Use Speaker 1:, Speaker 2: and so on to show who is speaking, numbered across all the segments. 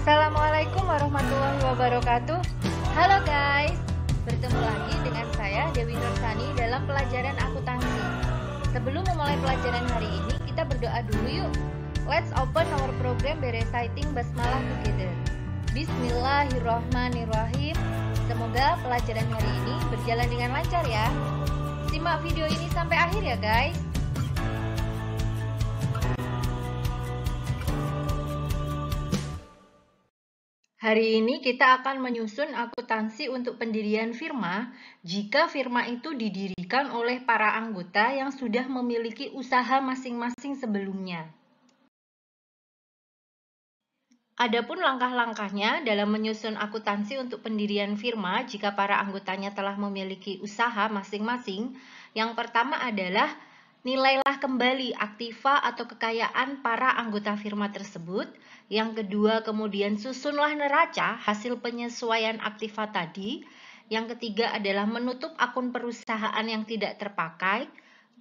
Speaker 1: Assalamualaikum warahmatullahi wabarakatuh. Halo guys, bertemu lagi dengan saya Dewi Nursani dalam pelajaran akuntansi. Sebelum memulai pelajaran hari ini, kita berdoa dulu yuk. Let's open our program by reciting basmalah together. Bismillahirrahmanirrahim. Semoga pelajaran hari ini berjalan dengan lancar ya. Simak video ini sampai akhir ya guys. Hari ini kita akan menyusun akuntansi untuk pendirian firma jika firma itu didirikan oleh para anggota yang sudah memiliki usaha masing-masing sebelumnya. Adapun langkah-langkahnya dalam menyusun akuntansi untuk pendirian firma jika para anggotanya telah memiliki usaha masing-masing, yang pertama adalah nilailah kembali aktiva atau kekayaan para anggota firma tersebut. Yang kedua, kemudian susunlah neraca hasil penyesuaian aktiva tadi. Yang ketiga adalah menutup akun perusahaan yang tidak terpakai.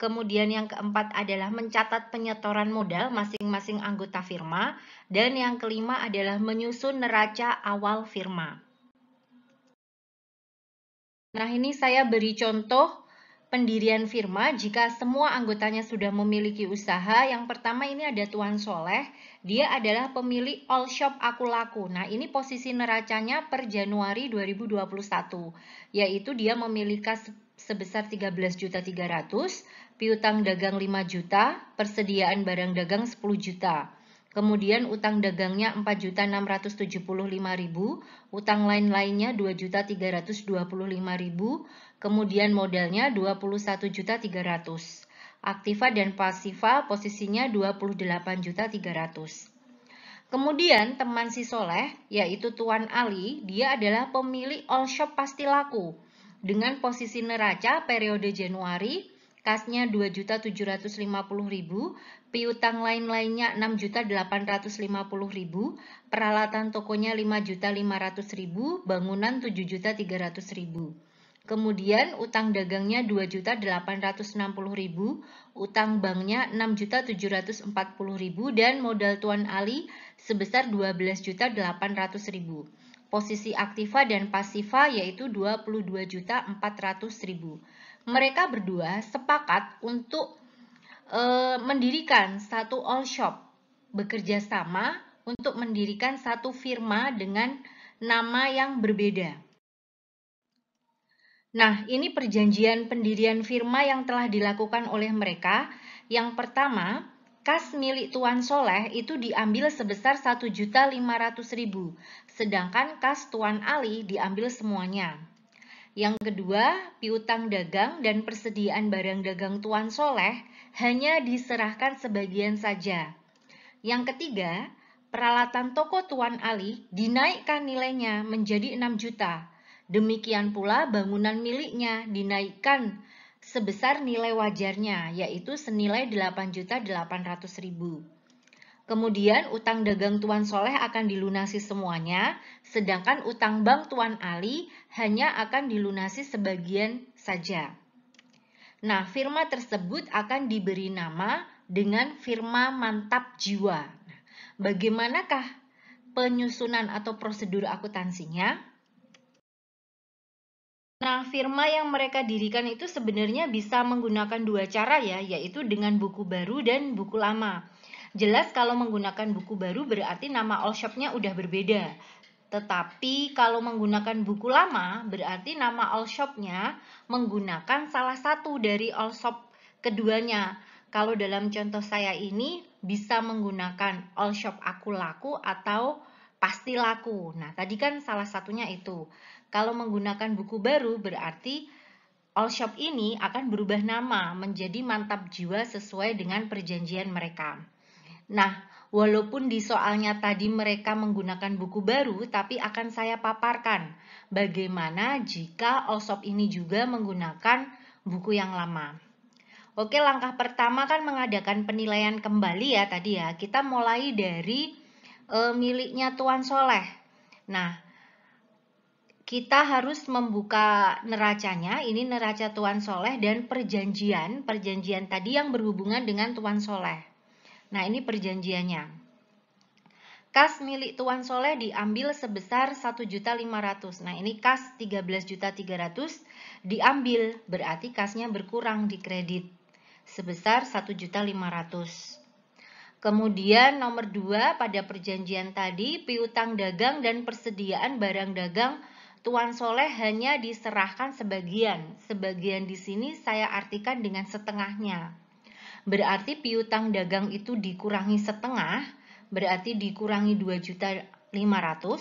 Speaker 1: Kemudian yang keempat adalah mencatat penyetoran modal masing-masing anggota firma. Dan yang kelima adalah menyusun neraca awal firma. Nah, ini saya beri contoh pendirian firma jika semua anggotanya sudah memiliki usaha. Yang pertama ini ada Tuan Soleh, dia adalah pemilik All Shop Aku Laku. Nah, ini posisi neracanya per Januari 2021, yaitu dia memiliki sebesar 13.300.000, piutang dagang 5 juta, persediaan barang dagang 10 juta. Kemudian utang dagangnya 4.675.000, utang lain-lainnya 2.325.000, kemudian modalnya 21.300.000. Aktiva dan pasiva posisinya 28.300.000. Kemudian teman si Soleh, yaitu Tuan Ali, dia adalah pemilik All Shop Pasti Laku. Dengan posisi neraca periode Januari, kasnya 2.750.000, piutang lain-lainnya 6.850.000, peralatan tokonya 5.500.000, bangunan 7.300.000. Kemudian utang dagangnya 2.860.000, utang banknya 6.740.000 dan modal Tuan Ali sebesar 12.800.000. Posisi aktiva dan pasiva yaitu 22.400.000. Mereka berdua sepakat untuk mendirikan satu all shop, bekerja sama untuk mendirikan satu firma dengan nama yang berbeda. Nah, ini perjanjian pendirian firma yang telah dilakukan oleh mereka. Yang pertama, kas milik Tuan Soleh itu diambil sebesar 1.500.000, sedangkan kas Tuan Ali diambil semuanya. Yang kedua, piutang dagang dan persediaan barang dagang Tuan Soleh hanya diserahkan sebagian saja. Yang ketiga, peralatan toko Tuan Ali dinaikkan nilainya menjadi 6 juta. Demikian pula bangunan miliknya dinaikkan sebesar nilai wajarnya, yaitu senilai 8.800.000. Kemudian utang dagang Tuan Soleh akan dilunasi semuanya, sedangkan utang bank Tuan Ali hanya akan dilunasi sebagian saja. Nah, firma tersebut akan diberi nama dengan firma Mantap Jiwa. Bagaimanakah penyusunan atau prosedur akuntansinya? Nah, firma yang mereka dirikan itu sebenarnya bisa menggunakan dua cara ya, yaitu dengan buku baru dan buku lama. Jelas kalau menggunakan buku baru berarti nama all shop-nya udah berbeda. Tetapi kalau menggunakan buku lama berarti nama all shop-nya menggunakan salah satu dari all shop keduanya. Kalau dalam contoh saya ini bisa menggunakan All Shop Aku Laku atau Pasti Laku. Nah, tadi kan salah satunya itu. Kalau menggunakan buku baru berarti all shop ini akan berubah nama menjadi Mantap Jiwa sesuai dengan perjanjian mereka. Nah, walaupun di soalnya tadi mereka menggunakan buku baru, tapi akan saya paparkan bagaimana jika all shop ini juga menggunakan buku yang lama. Oke, langkah pertama kan mengadakan penilaian kembali ya tadi ya. Kita mulai dari miliknya Tuan Soleh. Nah, kita harus membuka neracanya, ini neraca Tuan Soleh dan perjanjian tadi yang berhubungan dengan Tuan Soleh. Nah, ini perjanjiannya. Kas milik Tuan Soleh diambil sebesar 1.500.000. Nah, ini kas 13.300.000 diambil, berarti kasnya berkurang di kredit sebesar 1.500.000. Kemudian nomor 2, pada perjanjian tadi, piutang dagang dan persediaan barang dagang Tuan Soleh hanya diserahkan sebagian. Sebagian di sini saya artikan dengan setengahnya. Berarti piutang dagang itu dikurangi setengah, berarti dikurangi 2.500.000,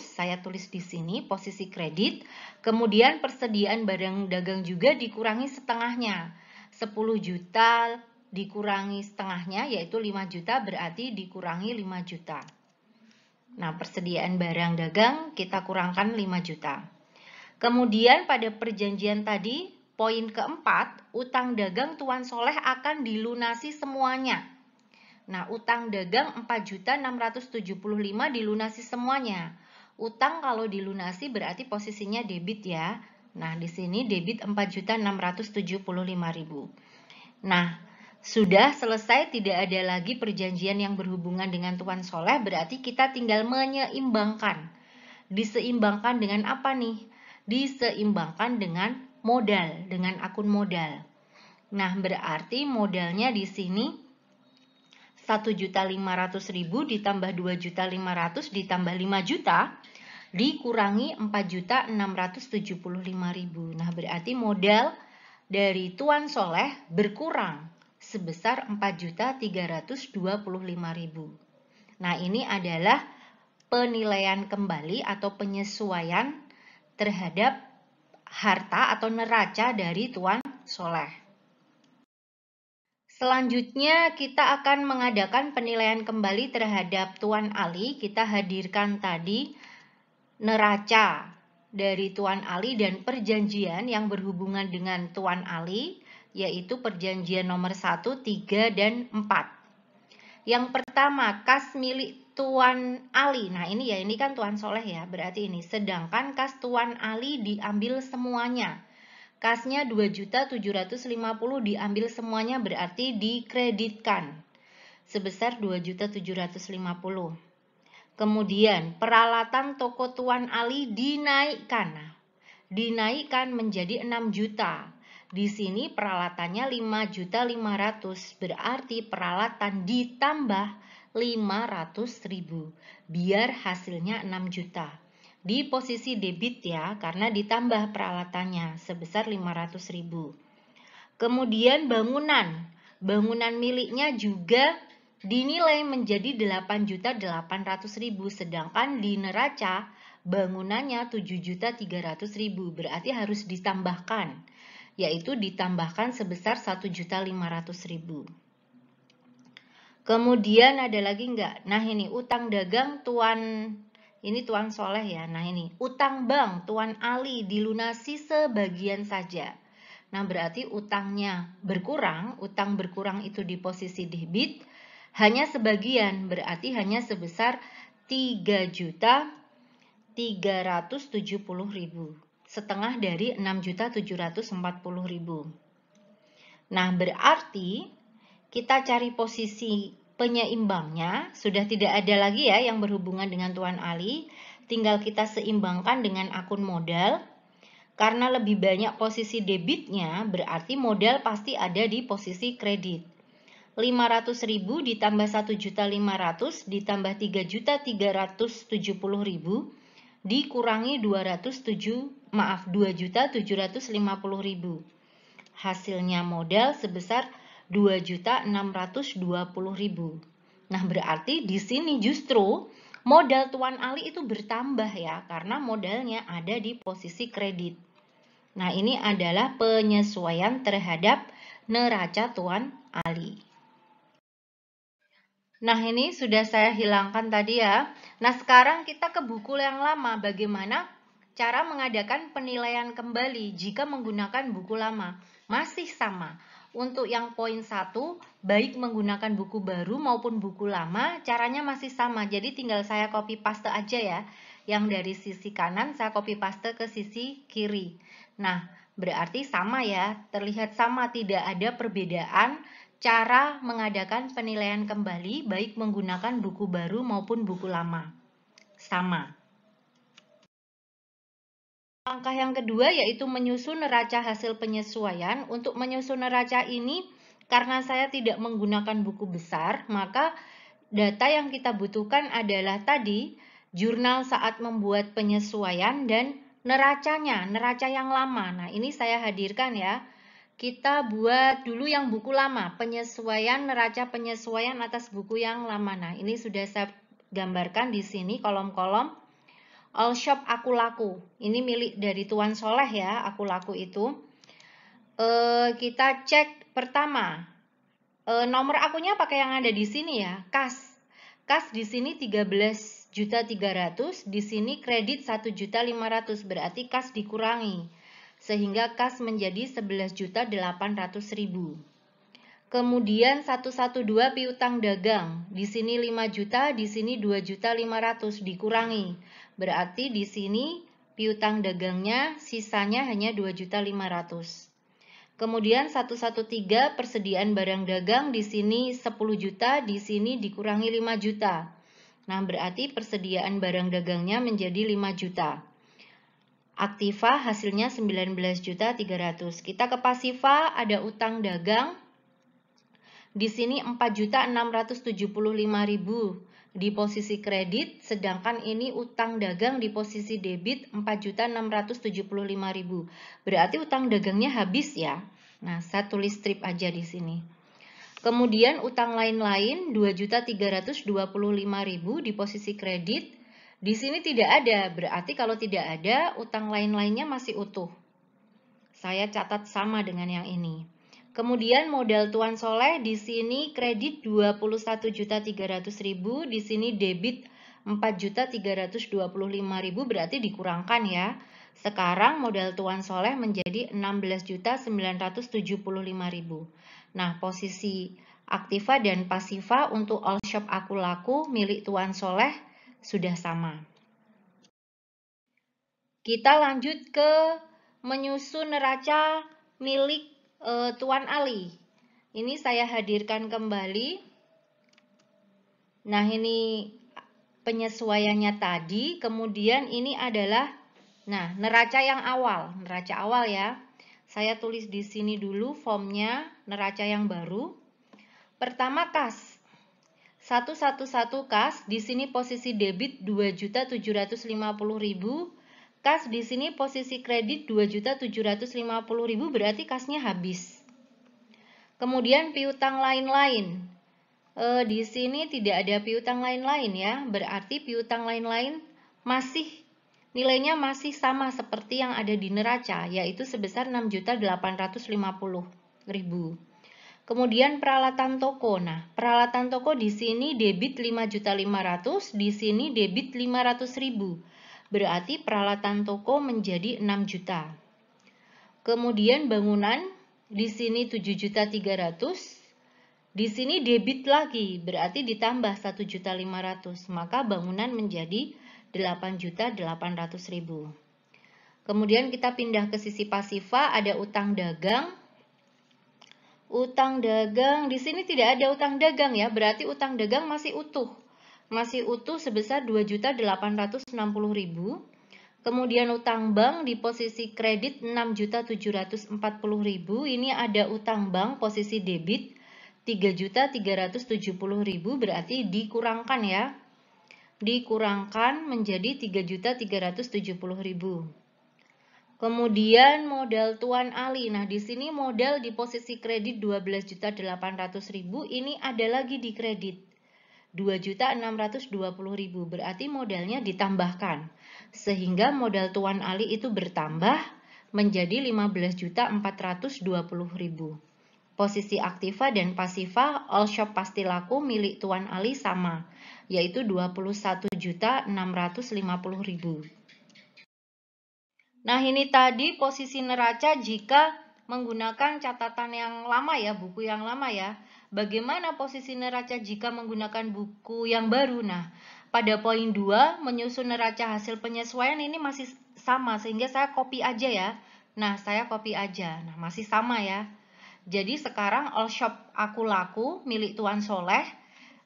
Speaker 1: saya tulis di sini posisi kredit. Kemudian persediaan barang dagang juga dikurangi setengahnya. 10 juta dikurangi setengahnya yaitu 5 juta, berarti dikurangi 5 juta. Nah, persediaan barang dagang kita kurangkan 5 juta. Kemudian pada perjanjian tadi, poin keempat, utang dagang Tuan Soleh akan dilunasi semuanya. Nah, utang dagang 4.675 dilunasi semuanya. Utang kalau dilunasi berarti posisinya debit ya. Nah, di sini debit 4.675.000. Nah, sudah selesai, tidak ada lagi perjanjian yang berhubungan dengan Tuan Soleh, berarti kita tinggal menyeimbangkan. Diseimbangkan dengan apa nih? Diseimbangkan dengan modal, dengan akun modal. Nah, berarti modalnya di sini 1.500.000 ditambah 2.500.000 ditambah 5 juta dikurangi 4.675.000. Nah, berarti modal dari Tuan Soleh berkurang sebesar 4.325.000. Nah, ini adalah penilaian kembali atau penyesuaian terhadap harta atau neraca dari Tuan Soleh. Selanjutnya kita akan mengadakan penilaian kembali terhadap Tuan Ali. Kita hadirkan tadi neraca dari Tuan Ali dan perjanjian yang berhubungan dengan Tuan Ali, yaitu perjanjian nomor 1, 3, dan 4. Yang pertama, kas milik Tuan Ali. Nah, ini kan Tuan Soleh ya, berarti ini. Sedangkan kas Tuan Ali diambil semuanya. Kasnya 2.750.000 diambil semuanya, berarti dikreditkan sebesar 2.750.000. Kemudian peralatan toko Tuan Ali dinaikkan. Nah, dinaikkan menjadi 6 juta. Di sini peralatannya 5.500.000, berarti peralatan ditambah 500.000 biar hasilnya 6 juta. Di posisi debit ya, karena ditambah peralatannya sebesar 500.000. Kemudian bangunan miliknya juga dinilai menjadi 8.800.000, sedangkan di neraca bangunannya 7.300.000, berarti harus ditambahkan, yaitu ditambahkan sebesar 1.500.000. Kemudian ada lagi enggak? Nah, ini utang dagang Tuan Soleh ya. Nah, ini utang bank Tuan Ali dilunasi sebagian saja. Nah, berarti utangnya berkurang. Utang berkurang itu di posisi debit hanya sebagian, berarti hanya sebesar 3.370.000, setengah dari 6.740.000. Nah, berarti kita cari posisi penyeimbangnya, sudah tidak ada lagi ya yang berhubungan dengan Tuan Ali, tinggal kita seimbangkan dengan akun modal. Karena lebih banyak posisi debitnya, berarti modal pasti ada di posisi kredit. 500.000 ditambah 1.500.000 ditambah 3.370.000 dikurangi 2.750.000. Hasilnya modal sebesar 2.620.000. Nah, berarti di sini justru modal Tuan Ali itu bertambah ya, karena modalnya ada di posisi kredit. Nah, ini adalah penyesuaian terhadap neraca Tuan Ali. Nah, ini sudah saya hilangkan tadi ya. Nah, sekarang kita ke buku yang lama. Bagaimana cara mengadakan penilaian kembali jika menggunakan buku lama? Masih sama. Untuk yang poin 1, baik menggunakan buku baru maupun buku lama, caranya masih sama. Jadi tinggal saya copy paste aja ya. Yang dari sisi kanan saya copy paste ke sisi kiri. Nah, berarti sama ya. Terlihat sama, tidak ada perbedaan cara mengadakan penilaian kembali baik menggunakan buku baru maupun buku lama. sama. Langkah yang kedua yaitu menyusun neraca hasil penyesuaian. Untuk menyusun neraca ini, karena saya tidak menggunakan buku besar, maka data yang kita butuhkan adalah tadi jurnal saat membuat penyesuaian dan neracanya, neraca yang lama. Nah, ini saya hadirkan ya. Kita buat dulu yang buku lama, penyesuaian neraca penyesuaian atas buku yang lama. Nah, ini sudah saya gambarkan di sini kolom-kolom. All Shop Aku Laku. Ini milik dari Tuan Soleh ya, Aku Laku itu. Kita cek pertama. Nomor akunnya pakai yang ada di sini ya, kas. Kas di sini 13.300.000, di sini kredit 1.500.000, berarti kas dikurangi. Sehingga kas menjadi 11.800.000. Kemudian 112 piutang dagang. Di sini 5 juta, di sini 2.500.000 dikurangi. Berarti di sini piutang dagangnya sisanya hanya 2.500.000. Kemudian 113 persediaan barang dagang, di sini 10 juta, di sini dikurangi 5 juta. Nah, berarti persediaan barang dagangnya menjadi 5 juta. Aktiva hasilnya 19.300.000. Kita ke pasifa, ada utang dagang. Di sini 4.675.000 di posisi kredit, sedangkan ini utang dagang di posisi debit 4.675.000. Berarti utang dagangnya habis ya. Nah, saya tulis strip aja di sini. Kemudian utang lain-lain 2.325.000 di posisi kredit. Di sini tidak ada, berarti kalau tidak ada, utang lain-lainnya masih utuh. Saya catat sama dengan yang ini. Kemudian modal Tuan Soleh di sini kredit 21.300.000, di sini debit 4.325.000, berarti dikurangkan ya. Sekarang modal Tuan Soleh menjadi 16.975.000. Nah, posisi aktiva dan pasifa untuk All Shop Aku Laku milik Tuan Soleh sudah sama. Kita lanjut ke menyusun neraca milik Tuan Ali. Ini saya hadirkan kembali. Nah, ini penyesuaiannya tadi. Kemudian ini adalah neraca yang awal, neraca awal ya. Saya tulis di sini dulu formnya neraca yang baru. Pertama kas. 111 kas, di sini posisi debit 2.750.000. Kas di sini posisi kredit 2.750.000, berarti kasnya habis. Kemudian piutang lain-lain. Di sini tidak ada piutang lain-lain ya, berarti piutang lain-lain nilainya masih sama seperti yang ada di neraca, yaitu sebesar 6.850.000. Kemudian peralatan toko. Nah, peralatan toko di sini debit 5.500.000, di sini debit 500.000. Berarti peralatan toko menjadi 6 juta. Kemudian bangunan di sini 7.300.000, di sini debit lagi, berarti ditambah 1.500.000, maka bangunan menjadi 8.800.000. Kemudian kita pindah ke sisi pasifa, ada utang dagang. Utang dagang di sini tidak ada utang dagang ya, berarti utang dagang masih utuh. Masih utuh sebesar 2.860.000. Kemudian utang bank di posisi kredit 6.740.000. Ini ada utang bank posisi debit 3.370.000, berarti dikurangkan ya. Dikurangkan menjadi 3.370.000. Kemudian modal Tuan Ali. Nah, di sini modal di posisi kredit 12.800.000, ini ada lagi di kredit 2.620.000, berarti modalnya ditambahkan. Sehingga modal Tuan Ali itu bertambah menjadi 15.420.000. Posisi aktiva dan pasifa All Shop Pasti Laku milik Tuan Ali sama, yaitu 21.650.000. Nah, ini tadi posisi neraca jika menggunakan catatan yang lama ya, buku yang lama ya. Bagaimana posisi neraca jika menggunakan buku yang baru? Nah, pada poin 2, menyusun neraca hasil penyesuaian ini masih sama, sehingga saya copy aja ya. Nah, saya copy aja. Nah, masih sama ya. Jadi sekarang All Shop Aku Laku milik Tuan Soleh,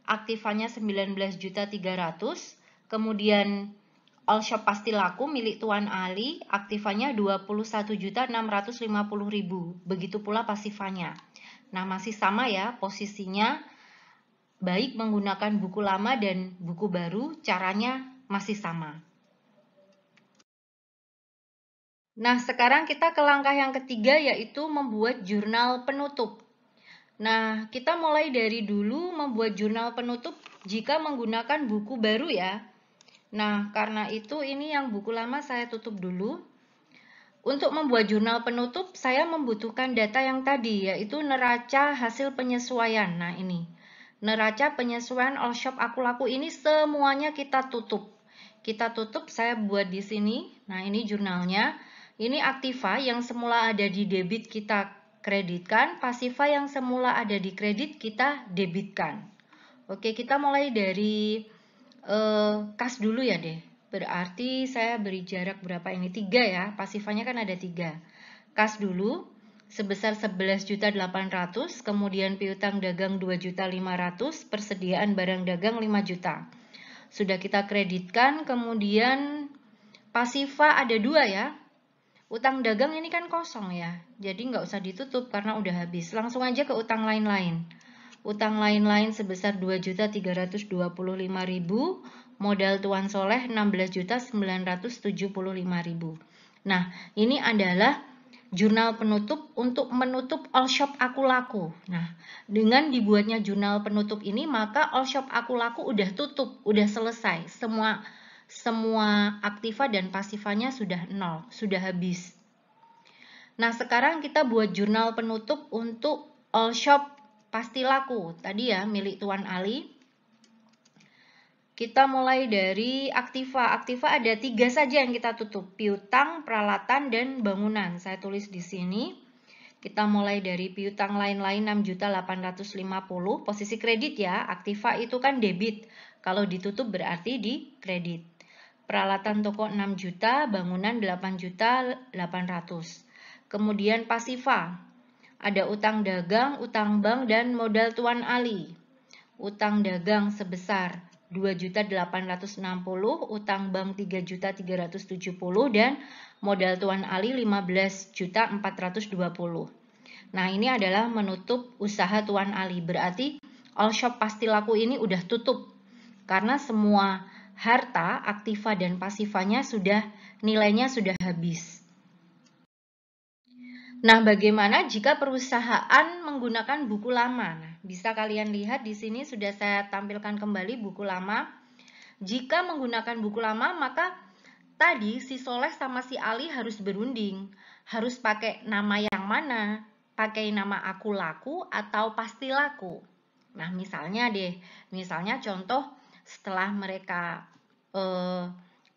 Speaker 1: aktifannya 19.300.000. Kemudian all shop pasti laku milik Tuan Ali, aktifanya 21.650.000. Begitu pula pasifanya. Nah, masih sama ya posisinya, baik menggunakan buku lama dan buku baru, caranya masih sama. Nah, sekarang kita ke langkah yang ketiga, yaitu membuat jurnal penutup. Nah, kita mulai dari dulu membuat jurnal penutup jika menggunakan buku baru ya. Nah, karena itu ini yang buku lama saya tutup dulu. Untuk membuat jurnal penutup, saya membutuhkan data yang tadi, yaitu neraca hasil penyesuaian. Nah, ini. Neraca penyesuaian all shop aku laku ini semuanya kita tutup. Kita tutup, saya buat di sini. Nah, ini jurnalnya. Ini aktiva yang semula ada di debit kita kreditkan, pasiva yang semula ada di kredit kita debitkan. Oke, kita mulai dari kas dulu ya deh. Berarti saya beri jarak berapa ini? 3 ya, pasifanya kan ada 3. Kas dulu sebesar 11.800.000, kemudian piutang dagang 2.500.000, persediaan barang dagang 5 juta. Sudah kita kreditkan, kemudian pasiva ada 2 ya. Utang dagang ini kan kosong ya, jadi nggak usah ditutup karena udah habis. Langsung aja ke utang lain-lain. Utang lain-lain sebesar 2.325.000, modal Tuan Soleh 16.975.000. Nah, ini adalah jurnal penutup untuk menutup all shop aku laku. Nah, dengan dibuatnya jurnal penutup ini, maka all shop aku laku udah tutup, udah selesai. Semua aktiva dan pasifanya sudah nol, sudah habis. Nah, sekarang kita buat jurnal penutup untuk all shop pasti laku. Tadi ya, milik Tuan Ali. Kita mulai dari aktiva. Aktiva ada 3 saja yang kita tutup. Piutang, peralatan, dan bangunan. Saya tulis di sini. Kita mulai dari piutang lain-lain 6.850.000. Posisi kredit ya. Aktiva itu kan debit. Kalau ditutup berarti di kredit. Peralatan toko 6 juta, bangunan 8.800.000. Kemudian pasiva. Ada utang dagang, utang bank, dan modal Tuan Ali. Utang dagang sebesar 2.860.000, utang bank 3.370.000, dan modal Tuan Ali 15.420.000. Nah, ini adalah menutup usaha Tuan Ali. Berarti all shop pasti laku ini udah tutup. Karena semua harta, aktiva, dan pasifanya nilainya sudah habis. Nah, bagaimana jika perusahaan menggunakan buku lama? Nah, bisa kalian lihat di sini sudah saya tampilkan kembali buku lama. Jika menggunakan buku lama, maka tadi si Soleh sama si Ali harus berunding. Harus pakai nama yang mana? Pakai nama aku laku atau pasti laku? Nah, misalnya contoh setelah mereka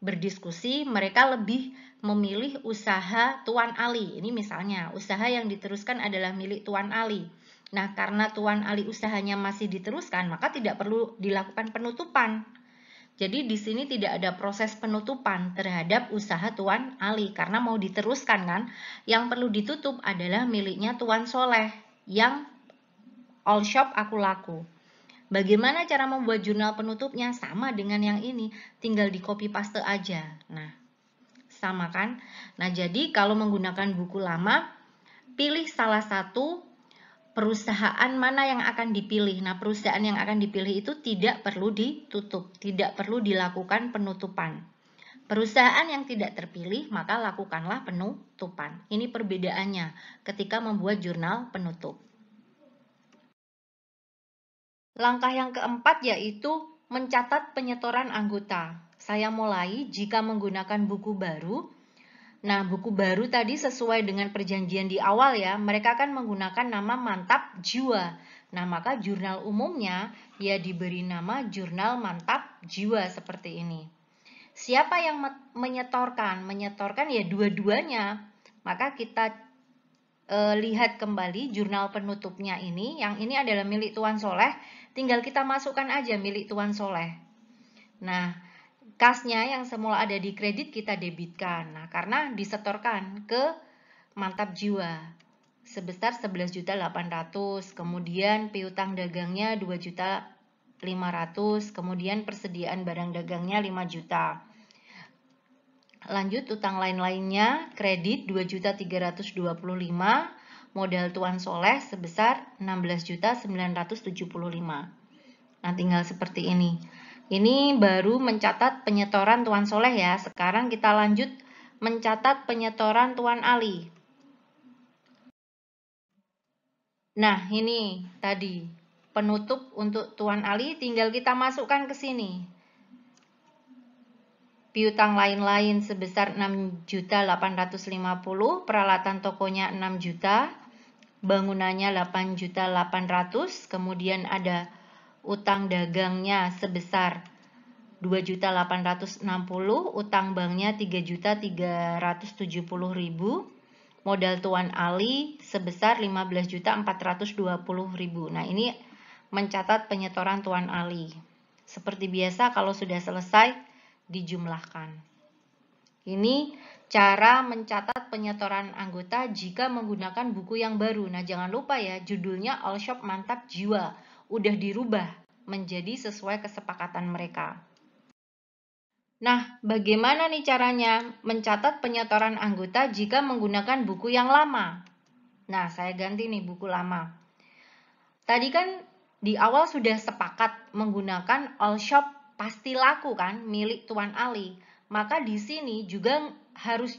Speaker 1: berdiskusi, mereka lebih memilih usaha Tuan Ali. Ini misalnya, usaha yang diteruskan adalah milik Tuan Ali. Nah, karena Tuan Ali usahanya masih diteruskan, maka tidak perlu dilakukan penutupan. Jadi di sini tidak ada proses penutupan terhadap usaha Tuan Ali karena mau diteruskan kan. Yang perlu ditutup adalah miliknya Tuan Soleh yang all shop aku laku. Bagaimana cara membuat jurnal penutupnya? Sama dengan yang ini, tinggal di copy paste aja. Nah, sama kan? Nah, jadi kalau menggunakan buku lama, pilih salah satu perusahaan mana yang akan dipilih. Nah, perusahaan yang akan dipilih itu tidak perlu ditutup, tidak perlu dilakukan penutupan. Perusahaan yang tidak terpilih, maka lakukanlah penutupan. Ini perbedaannya ketika membuat jurnal penutup. Langkah yang keempat yaitu mencatat penyetoran anggota. Saya mulai jika menggunakan buku baru. Nah, buku baru tadi sesuai dengan perjanjian di awal ya, mereka akan menggunakan nama Mantap Jiwa. Nah, maka jurnal umumnya ya diberi nama Jurnal Mantap Jiwa seperti ini. Siapa yang menyetorkan? Menyetorkan ya dua-duanya. Maka kita lihat kembali jurnal penutupnya ini. Yang ini adalah milik Tuan Soleh. Tinggal kita masukkan aja milik Tuan Soleh. Nah, kasnya yang semula ada di kredit kita debitkan. Nah, karena disetorkan ke Mantap Jiwa sebesar 11.800.000. Kemudian piutang dagangnya 2.800.000. kemudian persediaan barang dagangnya 5 juta. Lanjut utang lain-lainnya, kredit 2.325, modal Tuan Soleh sebesar 16.975. Nah, tinggal seperti ini. Ini baru mencatat penyetoran Tuan Soleh ya. Sekarang kita lanjut mencatat penyetoran Tuan Ali. Nah, ini tadi penutup untuk Tuan Ali, tinggal kita masukkan ke sini. Piutang lain-lain sebesar 6.850, peralatan tokonya 6 juta, bangunannya 8.800, kemudian ada utang dagangnya sebesar 2.860, utang banknya 3.370.000, modal Tuan Ali sebesar 15.420.000. Nah, ini mencatat penyetoran Tuan Ali. Seperti biasa kalau sudah selesai dijumlahkan. Ini cara mencatat penyetoran anggota jika menggunakan buku yang baru. Nah, jangan lupa ya, judulnya All Shop Mantap Jiwa. Udah dirubah menjadi sesuai kesepakatan mereka. Nah, bagaimana nih caranya mencatat penyetoran anggota jika menggunakan buku yang lama? Nah, saya ganti nih buku lama. Tadi kan di awal sudah sepakat menggunakan All Shop Pasti Laku kan, milik Tuan Ali. Maka di sini juga harus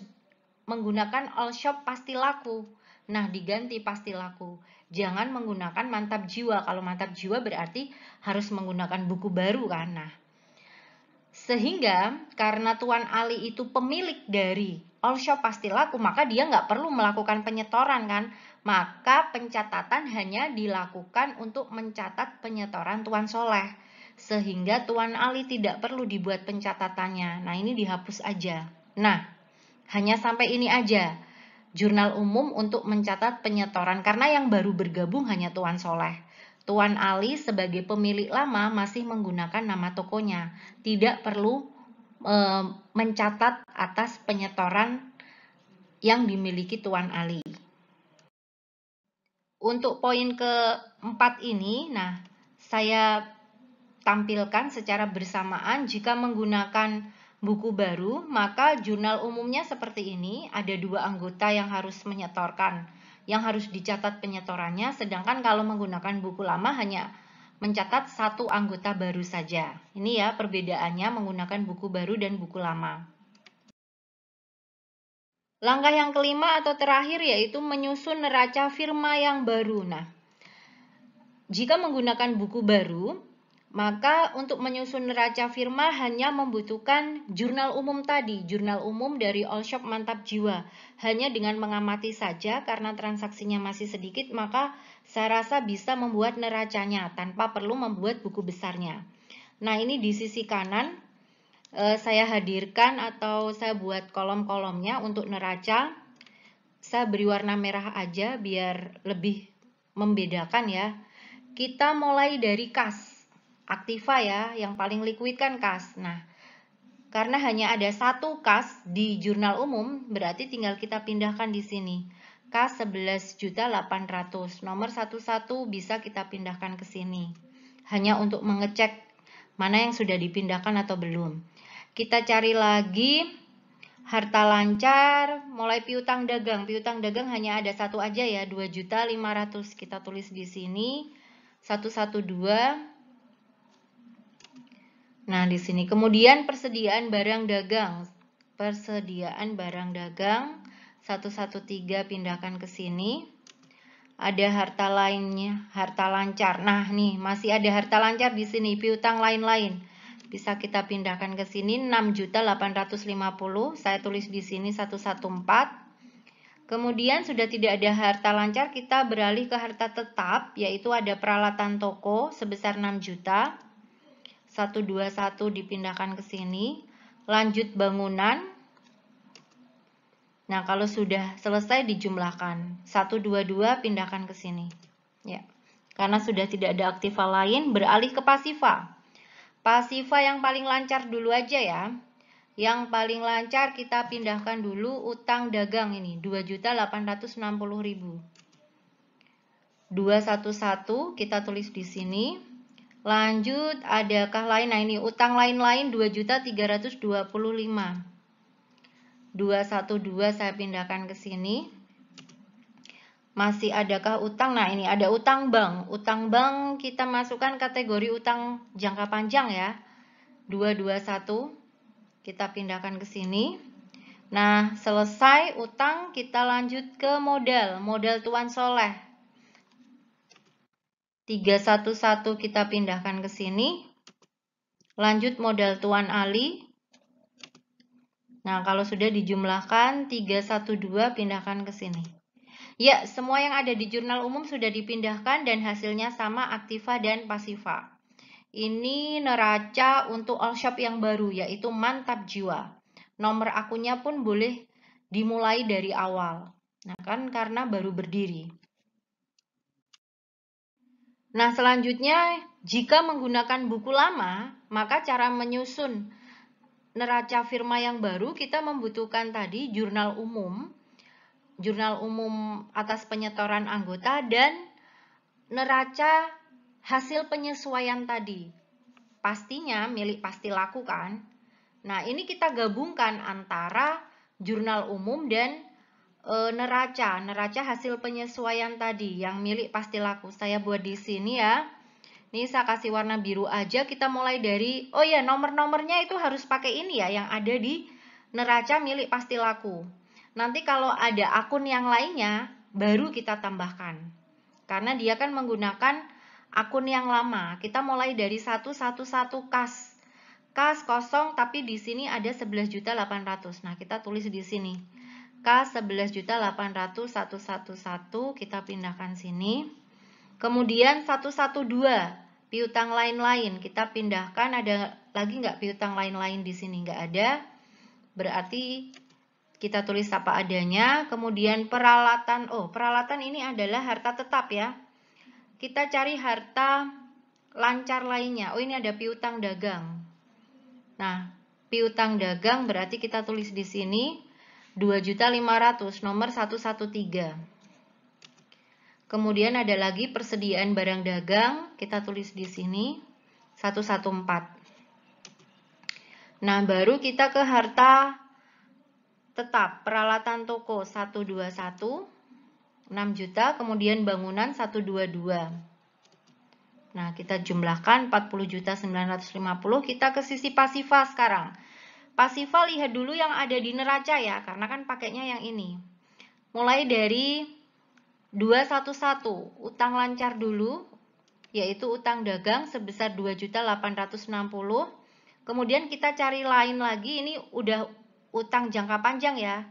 Speaker 1: menggunakan All Shop Pasti Laku. Nah, diganti Pasti Laku. Jangan menggunakan Mantap Jiwa. Kalau Mantap Jiwa berarti harus menggunakan buku baru kan. Nah, sehingga karena Tuan Ali itu pemilik dari All Shop Pasti Laku, maka dia nggak perlu melakukan penyetoran kan. Maka pencatatan hanya dilakukan untuk mencatat penyetoran Tuan Soleh. Sehingga Tuan Ali tidak perlu dibuat pencatatannya. Nah, ini dihapus aja. Nah, hanya sampai ini aja. Jurnal umum untuk mencatat penyetoran, karena yang baru bergabung hanya Tuan Soleh. Tuan Ali sebagai pemilik lama masih menggunakan nama tokonya. Tidak perlu mencatat atas penyetoran yang dimiliki Tuan Ali. Untuk poin keempat ini, nah, saya tampilkan secara bersamaan. Jika menggunakan buku baru, maka jurnal umumnya seperti ini. Ada 2 anggota yang harus menyetorkan, yang harus dicatat penyetorannya. Sedangkan kalau menggunakan buku lama hanya mencatat 1 anggota baru saja. Ini ya perbedaannya menggunakan buku baru dan buku lama. Langkah yang kelima atau terakhir yaitu menyusun neraca firma yang baru. Nah, jika menggunakan buku baru, maka untuk menyusun neraca firma hanya membutuhkan jurnal umum tadi, jurnal umum dari All Shop Mantap Jiwa. Hanya dengan mengamati saja, karena transaksinya masih sedikit, maka saya rasa bisa membuat neracanya tanpa perlu membuat buku besarnya. Nah, ini di sisi kanan saya hadirkan atau saya buat kolom-kolomnya untuk neraca. Saya beri warna merah aja biar lebih membedakan ya. Kita mulai dari kas. Aktiva ya, yang paling liquid kan kas. Nah, karena hanya ada 1 kas di jurnal umum, berarti tinggal kita pindahkan di sini. Kas 11.800.000. Nomor 11 bisa kita pindahkan ke sini. Hanya untuk mengecek mana yang sudah dipindahkan atau belum. Kita cari lagi harta lancar, mulai piutang dagang. Piutang dagang hanya ada 1 aja ya, 2.500.000. Kita tulis di sini 112. Nah, di sini kemudian persediaan barang dagang. Persediaan barang dagang 113 pindahkan ke sini. Ada harta lainnya, harta lancar. Nah, nih masih ada harta lancar di sini, piutang lain-lain. Bisa kita pindahkan ke sini 6.850. Saya tulis di sini 114. Kemudian sudah tidak ada harta lancar, kita beralih ke harta tetap, yaitu ada peralatan toko sebesar 6 juta. 121 dipindahkan ke sini. Lanjut bangunan. Nah, kalau sudah selesai dijumlahkan. 122 pindahkan ke sini. Ya. Karena sudah tidak ada aktiva lain, beralih ke pasiva. Pasiva yang paling lancar dulu aja ya. Yang paling lancar kita pindahkan dulu utang dagang ini, 2.860.000. 211 kita tulis di sini. Lanjut, adakah lain? Nah, ini utang lain-lain 2.325. 212 saya pindahkan ke sini. Masih adakah utang? Nah, ini ada utang bank. Utang bank kita masukkan kategori utang jangka panjang ya. 221 kita pindahkan ke sini. Nah, selesai utang, kita lanjut ke modal. Modal Tuan Soleh. 311 kita pindahkan ke sini. Lanjut modal Tuan Ali. Nah, kalau sudah dijumlahkan 312 pindahkan ke sini. Ya, semua yang ada di jurnal umum sudah dipindahkan dan hasilnya sama aktiva dan pasiva. Ini neraca untuk all shop yang baru, yaitu Mantap Jiwa. Nomor akunnya pun boleh dimulai dari awal. Nah, kan karena baru berdiri. Nah, selanjutnya jika menggunakan buku lama, maka cara menyusun neraca firma yang baru kita membutuhkan tadi jurnal umum atas penyetoran anggota dan neraca hasil penyesuaian tadi. Pastinya milik pasti laku kan? Nah, ini kita gabungkan antara jurnal umum dan neraca hasil penyesuaian tadi yang milik pasti laku. Saya buat di sini ya. Ini saya kasih warna biru aja. Kita mulai dari, oh ya, nomor-nomornya itu harus pakai ini ya, yang ada di neraca milik pasti laku. Nanti kalau ada akun yang lainnya, baru kita tambahkan. Karena dia kan menggunakan akun yang lama. Kita mulai dari 111 kas. Kas kosong, tapi di sini ada 11.800. Nah, kita tulis di sini. Kas 11.800, 111, kita pindahkan sini. Kemudian 112. Piutang lain-lain kita pindahkan. Ada lagi nggak piutang lain-lain di sini? Nggak ada. Berarti kita tulis apa adanya. Kemudian peralatan. Oh, peralatan ini adalah harta tetap ya. Kita cari harta lancar lainnya. Oh, ini ada piutang dagang. Nah, piutang dagang berarti kita tulis di sini 2.500, nomor 113. Kemudian ada lagi persediaan barang dagang, kita tulis di sini 114. Nah, baru kita ke harta tetap, peralatan toko 121, 6 juta, kemudian bangunan 122. Nah, kita jumlahkan 40.950, kita ke sisi pasiva sekarang. Pasiva lihat dulu yang ada di neraca ya, karena kan pakainya yang ini. Mulai dari 211, utang lancar dulu, yaitu utang dagang sebesar 2.860. Kemudian kita cari lain lagi, ini udah utang jangka panjang ya.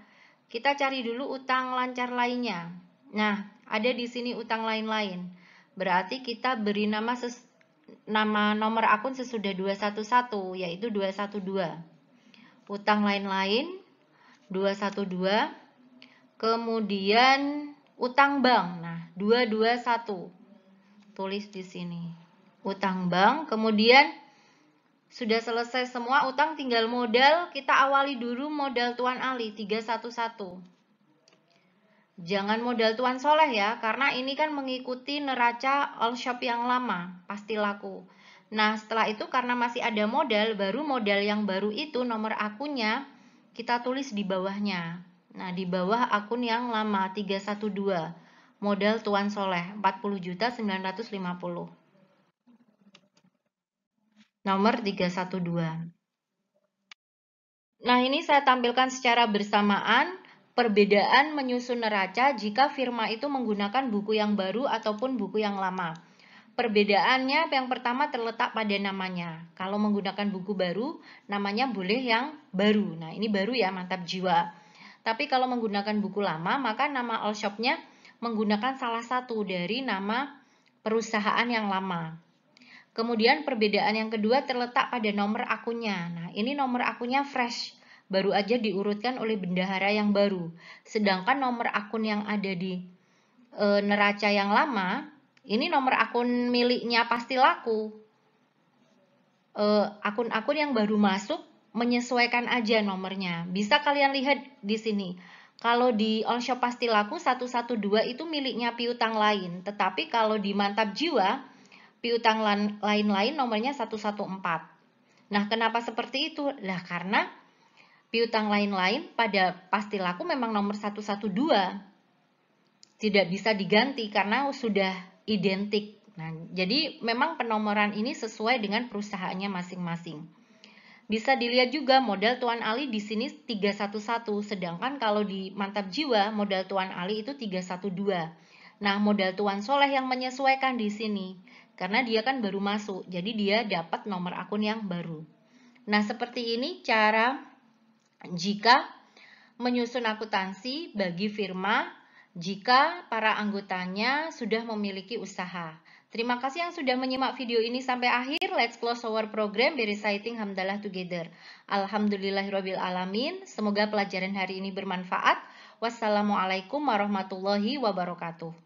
Speaker 1: Kita cari dulu utang lancar lainnya. Nah, ada di sini utang lain-lain. Berarti kita beri nama nomor akun sesudah 211, yaitu 212. Utang lain-lain 212. Kemudian utang bank. Nah, 221. Tulis di sini. Utang bank, kemudian sudah selesai semua utang, tinggal modal. Kita awali dulu modal Tuan Ali 311. Jangan modal Tuan Soleh ya, karena ini kan mengikuti neraca all shop yang lama, pasti laku. Nah, setelah itu karena masih ada modal, baru modal yang baru itu nomor akunnya kita tulis di bawahnya. Nah, di bawah akun yang lama 312. Modal Tuan Soleh 40.950. Nomor 312. Nah, ini saya tampilkan secara bersamaan perbedaan menyusun neraca jika firma itu menggunakan buku yang baru ataupun buku yang lama. Perbedaannya yang pertama terletak pada namanya. Kalau menggunakan buku baru, namanya boleh yang baru. Nah, ini baru ya, Mantap Jiwa. Tapi kalau menggunakan buku lama, maka nama all shop-nya menggunakan salah satu dari nama perusahaan yang lama. Kemudian perbedaan yang kedua terletak pada nomor akunnya. Nah, ini nomor akunnya fresh, baru aja diurutkan oleh bendahara yang baru. Sedangkan nomor akun yang ada di neraca yang lama, ini nomor akun miliknya pasti laku. Akun-akun yang baru masuk menyesuaikan aja nomornya. Bisa kalian lihat di sini. Kalau di all shop pasti laku 112 itu miliknya piutang lain. Tetapi kalau di Mantap Jiwa, piutang lain-lain nomornya 114. Nah, kenapa seperti itu? Lah, karena piutang lain-lain pada pasti laku memang nomor 112. Tidak bisa diganti karena sudah identik. Nah, jadi memang penomoran ini sesuai dengan perusahaannya masing-masing. Bisa dilihat juga modal Tuan Ali di sini 311, sedangkan kalau di Mantap Jiwa modal Tuan Ali itu 312. Nah, modal Tuan Soleh yang menyesuaikan di sini karena dia kan baru masuk, jadi dia dapat nomor akun yang baru. Nah, seperti ini cara jika menyusun akuntansi bagi firma jika para anggotanya sudah memiliki usaha. Terima kasih yang sudah menyimak video ini sampai akhir. Let's close our program by reciting Hamdalah together. Alhamdulillahirrabbilalamin. Semoga pelajaran hari ini bermanfaat. Wassalamualaikum warahmatullahi wabarakatuh.